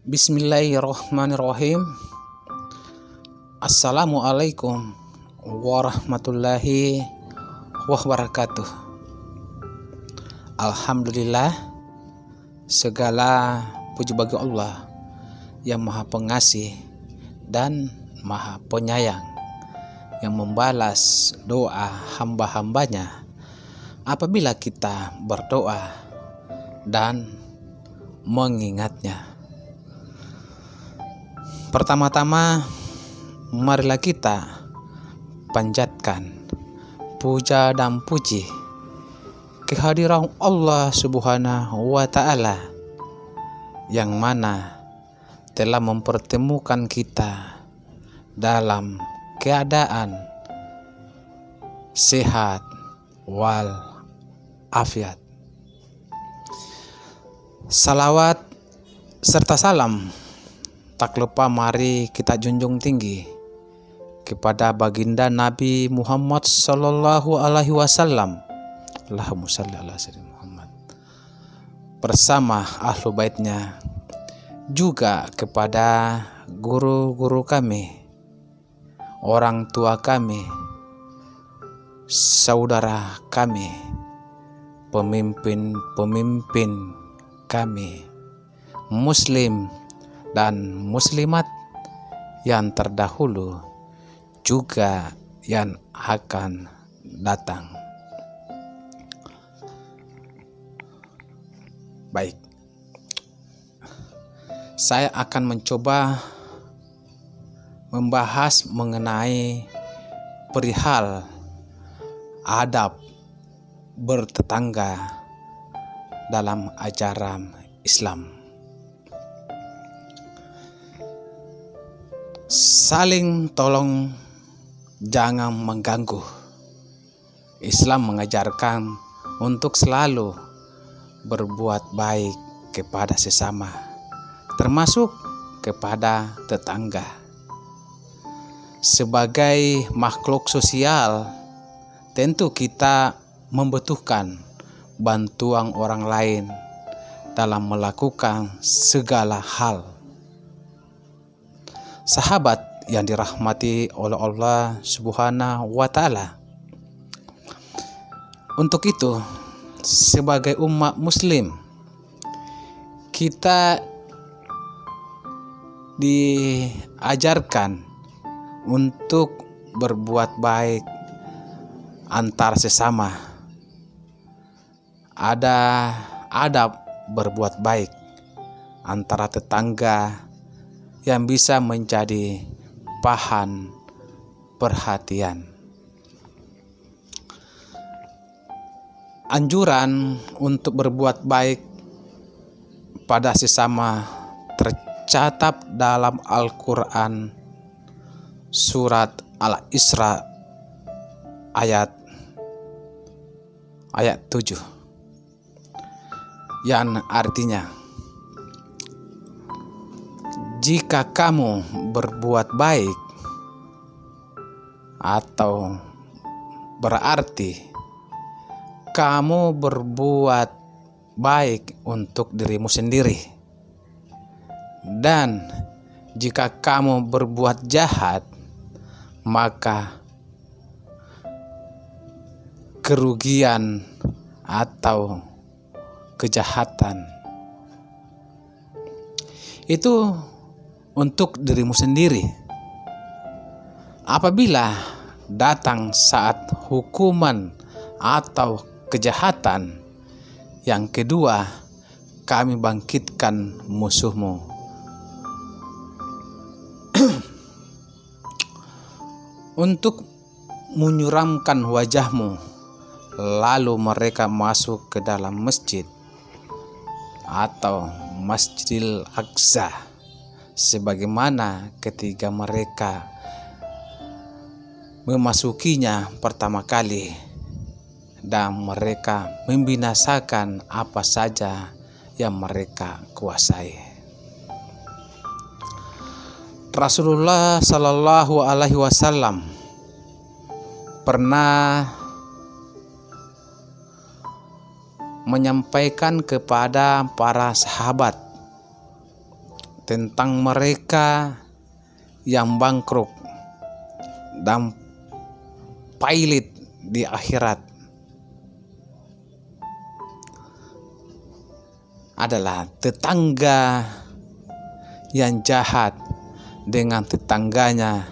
Bismillahirrahmanirrahim. Assalamualaikum warahmatullahi wabarakatuh. Alhamdulillah, segala puji bagi Allah yang Maha Pengasih dan Maha Penyayang, yang membalas doa hamba-hambanya apabila kita berdoa dan mengingatnya. Pertama-tama, marilah kita panjatkan puja dan puji kehadiran Allah Subhanahu wa Ta'ala, yang mana telah mempertemukan kita dalam keadaan sehat wal afiat. Salawat serta salam tak lupa mari kita junjung tinggi kepada baginda Nabi Muhammad Sallallahu Alaihi Wasallam. Allahumma shalli ala sayyidina Muhammad, bersama ahlu baitnya, juga kepada guru-guru kami, orang tua kami, saudara kami, pemimpin-pemimpin kami, muslim dan muslimat yang terdahulu juga yang akan datang. Baik, saya akan mencoba membahas mengenai perihal adab bertetangga dalam ajaran Islam. Saling tolong, jangan mengganggu. Islam mengajarkan untuk selalu berbuat baik kepada sesama, termasuk kepada tetangga. Sebagai makhluk sosial, tentu kita membutuhkan bantuan orang lain dalam melakukan segala hal. Sahabat yang dirahmati oleh Allah Subhanahu wa Ta'ala, untuk itu sebagai umat muslim kita diajarkan untuk berbuat baik antar sesama. Ada adab berbuat baik antara tetangga yang bisa menjadi bahan perhatian. Anjuran untuk berbuat baik pada sesama tercatat dalam Al-Quran surat Al-Isra ayat 7, yang artinya, jika kamu berbuat baik, atau berarti kamu berbuat baik untuk dirimu sendiri, dan jika kamu berbuat jahat, maka kerugian atau kejahatan itu untuk dirimu sendiri. Apabila datang saat hukuman atau kejahatan, yang kedua, kami bangkitkan musuhmu. Untuk menyuramkan wajahmu, lalu mereka masuk ke dalam masjid atau Masjidil Aqsa, sebagaimana ketika mereka memasukinya pertama kali, dan mereka membinasakan apa saja yang mereka kuasai. Rasulullah Sallallahu Alaihi Wasallam pernah menyampaikan kepada para sahabat tentang mereka yang bangkrut dan pailit di akhirat adalah tetangga yang jahat dengan tetangganya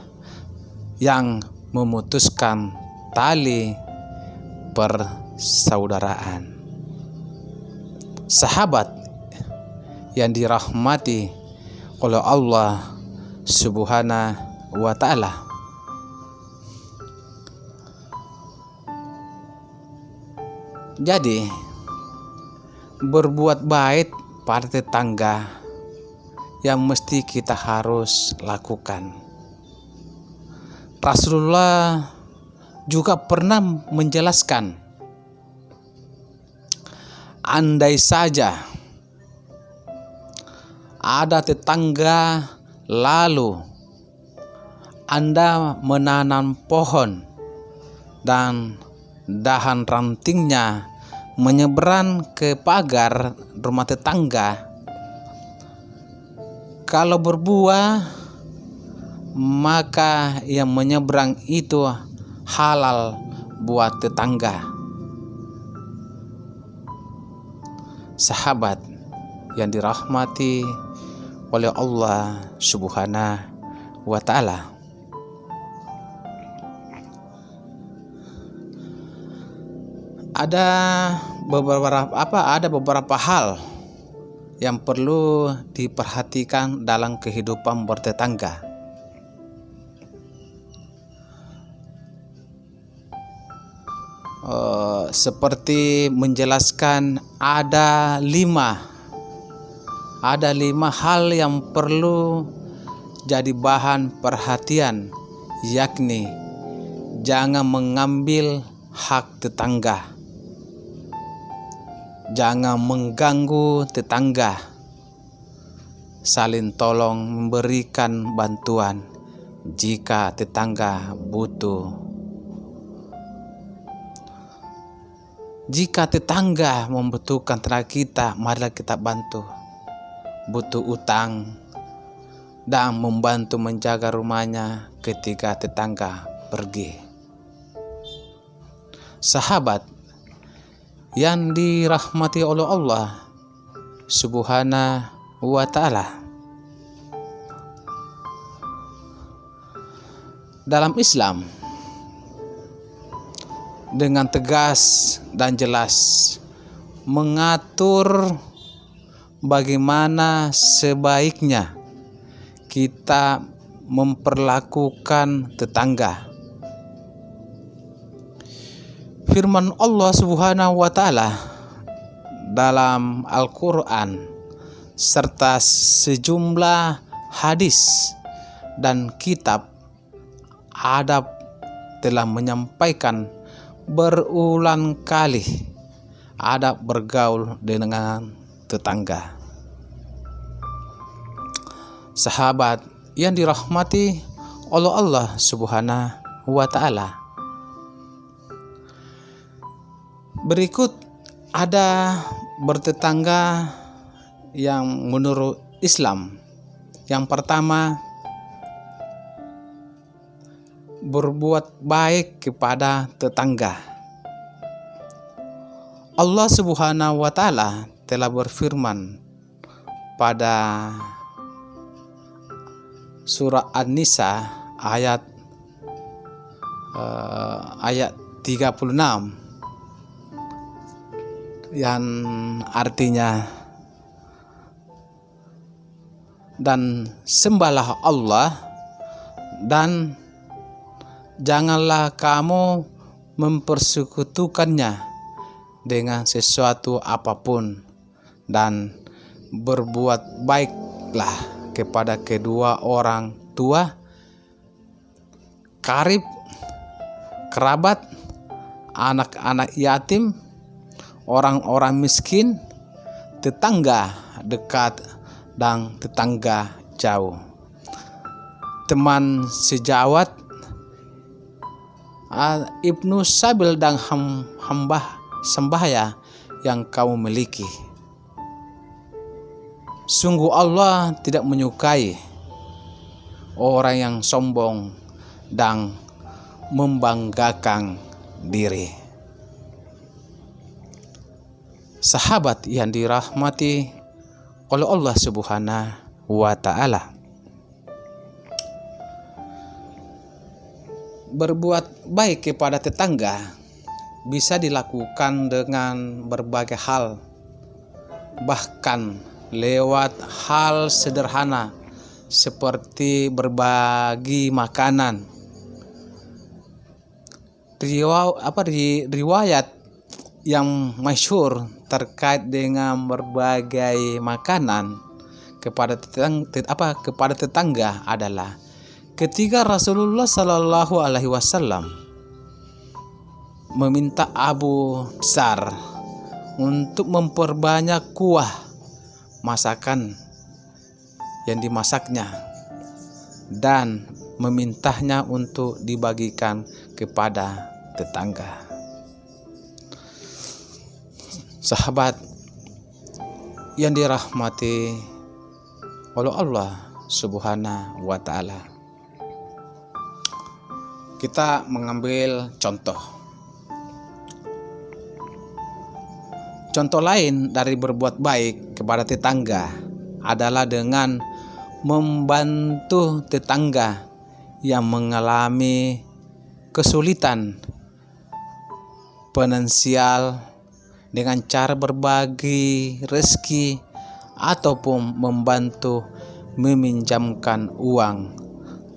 yang memutuskan tali persaudaraan. Sahabat yang dirahmati oleh Allah Subhanahu wa Ta'ala, jadi berbuat baik pada tetangga yang mesti kita harus lakukan. Rasulullah juga pernah menjelaskan, andai saja ada tetangga lalu Anda menanam pohon dan dahan rantingnya menyeberang ke pagar rumah tetangga, kalau berbuah maka yang menyeberang itu halal buat tetangga. Sahabat yang dirahmati oleh Allah Subhanahu wa Ta'ala, ada beberapa hal yang perlu diperhatikan dalam kehidupan bertetangga. Seperti menjelaskan ada lima hal yang perlu jadi bahan perhatian, yakni jangan mengambil hak tetangga, jangan mengganggu tetangga, saling tolong memberikan bantuan jika tetangga butuh. Jika tetangga membutuhkan tenaga kita, marilah kita bantu. Butuh utang dan membantu menjaga rumahnya ketika tetangga pergi. Sahabat yang dirahmati oleh Allah Subhanahu wa Ta'ala, dalam Islam dengan tegas dan jelas mengatur bagaimana sebaiknya kita memperlakukan tetangga. Firman Allah Subhanahu wa Ta'ala dalam Al-Quran serta sejumlah hadis dan kitab adab telah menyampaikan berulang kali adab bergaul dengan tetangga. Sahabat yang dirahmati oleh Allah Subhanahu wa Ta'ala, berikut ada bertetangga yang menurut Islam. Yang pertama, berbuat baik kepada tetangga. Allah Subhanahu wa Ta'ala telah berfirman pada surah An-Nisa ayat 36 yang artinya, dan sembahlah Allah dan janganlah kamu mempersekutukannya dengan sesuatu apapun, dan berbuat baiklah kepada kedua orang tua, karib, kerabat, anak-anak yatim, orang-orang miskin, tetangga dekat dan tetangga jauh, teman sejawat, ibnu sabil dan hamba sembahya yang kamu miliki. Sungguh Allah tidak menyukai orang yang sombong dan membanggakan diri. Sahabat yang dirahmati oleh Allah Subhanahu wa Ta'ala, berbuat baik kepada tetangga bisa dilakukan dengan berbagai hal, bahkan lewat hal sederhana seperti berbagi makanan. Riwayat yang masyhur terkait dengan berbagai makanan kepada tetangga adalah ketika Rasulullah Shallallahu Alaihi Wasallam meminta Abu Dzar untuk memperbanyak kuah masakan yang dimasaknya dan memintanya untuk dibagikan kepada tetangga. Sahabat yang dirahmati oleh Allah Subhanahu wa Ta'ala, kita mengambil contoh lain dari berbuat baik kepada tetangga adalah dengan membantu tetangga yang mengalami kesulitan finansial dengan cara berbagi rezeki ataupun membantu meminjamkan uang,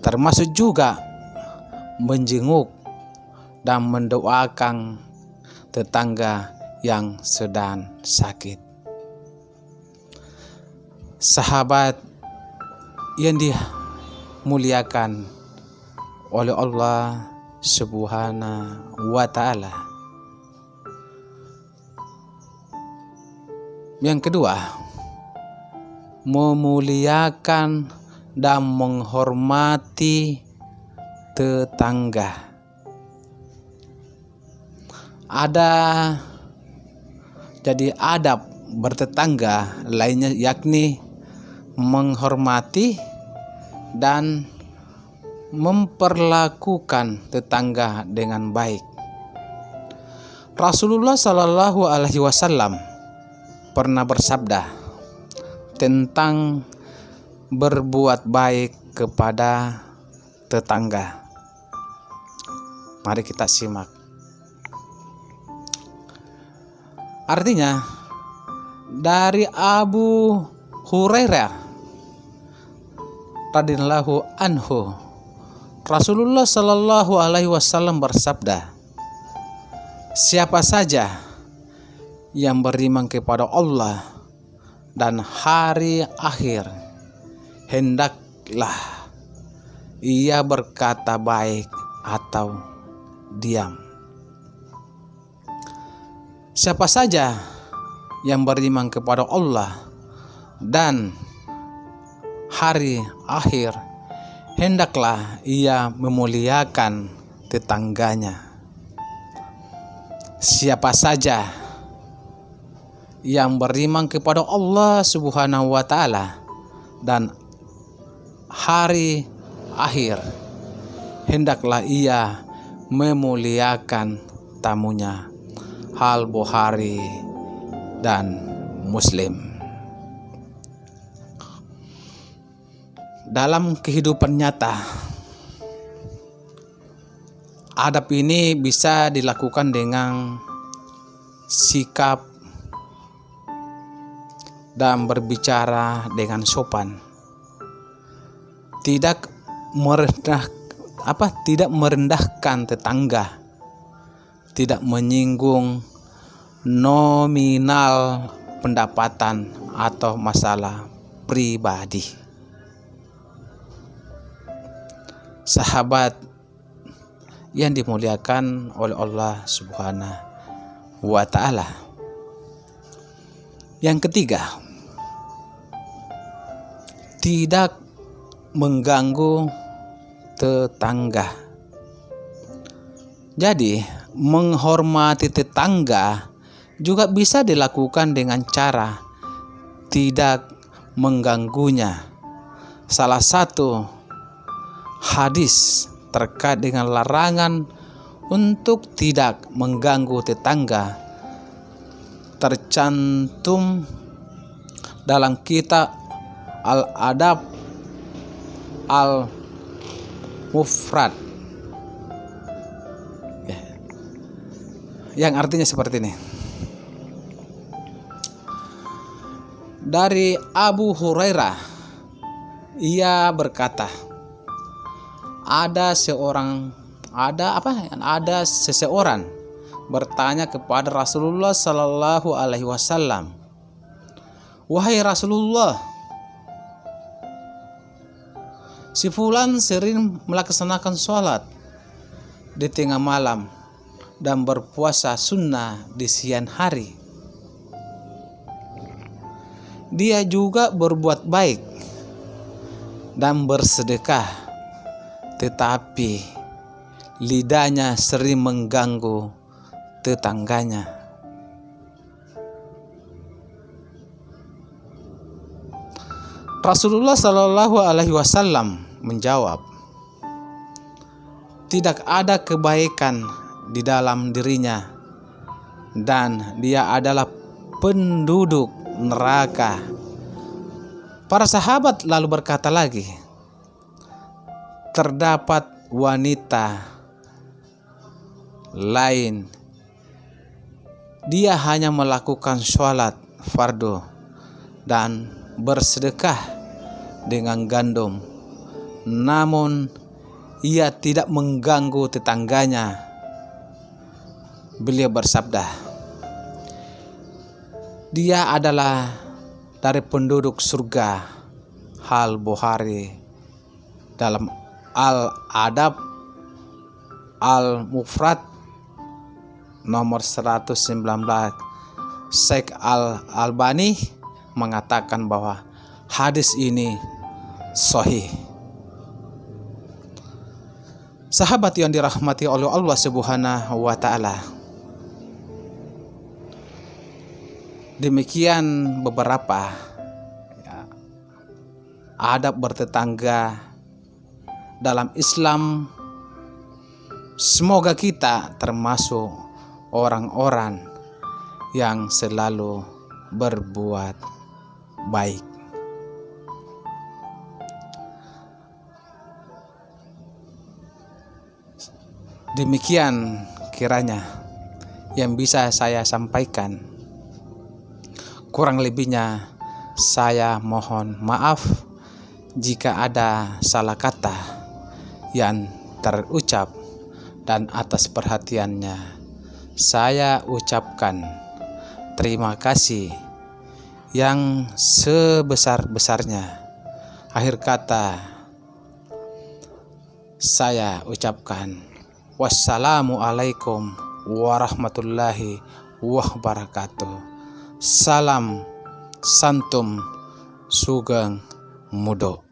termasuk juga menjenguk dan mendoakan tetangga yang sedang sakit. Sahabat yang dimuliakan oleh Allah Subhanahu wa Ta'ala, yang kedua, memuliakan dan menghormati tetangga. Jadi adab bertetangga lainnya yakni menghormati dan memperlakukan tetangga dengan baik. Rasulullah Shallallahu Alaihi Wasallam pernah bersabda tentang berbuat baik kepada tetangga. Mari kita simak. Artinya, dari Abu Hurairah radhiyallahu anhu, Rasulullah Shallallahu Alaihi Wasallam bersabda, siapa saja yang beriman kepada Allah dan hari akhir, hendaklah ia berkata baik atau diam. Siapa saja yang beriman kepada Allah dan hari akhir, hendaklah ia memuliakan tetangganya. Siapa saja yang beriman kepada Allah Subhanahu wa Ta'ala dan hari akhir, hendaklah ia memuliakan tamunya. Al-Bukhari dan Muslim. Dalam kehidupan nyata, adab ini bisa dilakukan dengan sikap dan berbicara dengan sopan, tidak merendahkan tetangga, tidak menyinggung nominal pendapatan atau masalah pribadi. Sahabat yang dimuliakan oleh Allah Subhanahu wa Ta'ala, yang ketiga, tidak mengganggu tetangga. Jadi, menghormati tetangga juga bisa dilakukan dengan cara tidak mengganggunya. Salah satu hadis terkait dengan larangan untuk tidak mengganggu tetangga tercantum dalam kitab Al-Adab Al-Mufrad, yang artinya seperti ini. Dari Abu Hurairah, ia berkata, ada seseorang bertanya kepada Rasulullah Sallallahu Alaihi Wasallam, "Wahai Rasulullah, si fulan sering melaksanakan sholat di tengah malam dan berpuasa sunnah di siang hari. Dia juga berbuat baik dan bersedekah, tetapi lidahnya sering mengganggu tetangganya." Rasulullah Shallallahu Alaihi Wasallam menjawab, "Tidak ada kebaikan di dalam dirinya dan dia adalah penduduk neraka." Para sahabat lalu berkata lagi, "Terdapat wanita lain, dia hanya melakukan sholat fardu dan bersedekah dengan gandum, namun ia tidak mengganggu tetangganya." Beliau bersabda, "Dia adalah dari penduduk surga." Al-Bukhari dalam Al-Adab Al-Mufrad nomor 119. Syekh Al-Albani mengatakan bahwa hadis ini sahih. Sahabat yang dirahmati oleh Allah Subhanahu wa taala, demikian beberapa adab bertetangga dalam Islam. Semoga kita termasuk orang-orang yang selalu berbuat baik. Demikian kiranya yang bisa saya sampaikan. Kurang lebihnya saya mohon maaf jika ada salah kata yang terucap, dan atas perhatiannya saya ucapkan terima kasih yang sebesar-besarnya. Akhir kata saya ucapkan wassalamualaikum warahmatullahi wabarakatuh. Salam Santum Sugeng Mudo.